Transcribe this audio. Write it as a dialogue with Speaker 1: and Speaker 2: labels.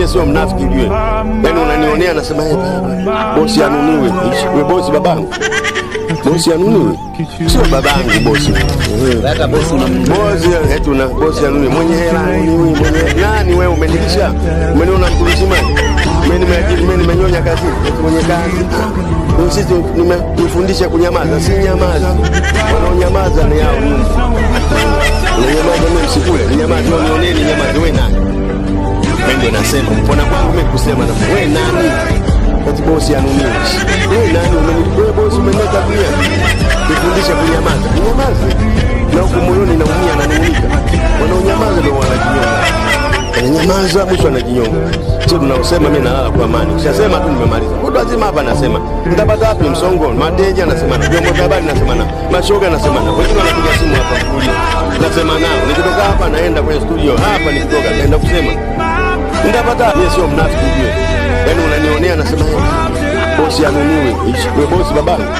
Speaker 1: mimi sio mnafiki ujue. Yaani unanionea nasema bosi anuniwe. Wewe bosi babangu. Bosi anuniwe. Sio babangu bosi.
Speaker 2: Hata bosi
Speaker 1: na bosi anuniwe. Mwenye hela anuniwe, mwenye nani wewe umenilisha? Umeniona mkulizima? Mimi nimenyonya kazi, mwenye kazi. Sisi nimefundisha kunyamaza, si nyamaza. Wanaonyamaza ni hao nyumba. Unyamaza mimi sikule, nyamaza unioneni nyamaza wewe nani? Mimi nasema, mbona kwangu mimi kusema na wewe nani? Eti bosi anuniwe. Wewe nani wewe bosi umeneka pia? Nifundisha kunyamaza. Nyamaza. Na huko moyoni naumia na niunika. Wanaonyamaza ndio wanajinyonga. Ananyamaza mwisho anajinyonga. Sio tunaosema mimi nalala kwa amani. Ushasema tu nimemaliza. Watu wazima hapa nasema. Nitapata wapi msongo? Mateja nasema na vyombo vya habari nasema na mashoga nasema na. Wengine wanapiga simu hapa kuuliza. Nasema nao. Nikitoka hapa naenda kwenye studio. Hapa nikitoka naenda kusema. Nitapata wapi? Sio mnafiki ujue. Yaani unanionea nasema bosi anuniwe. Wewe bosi babangu.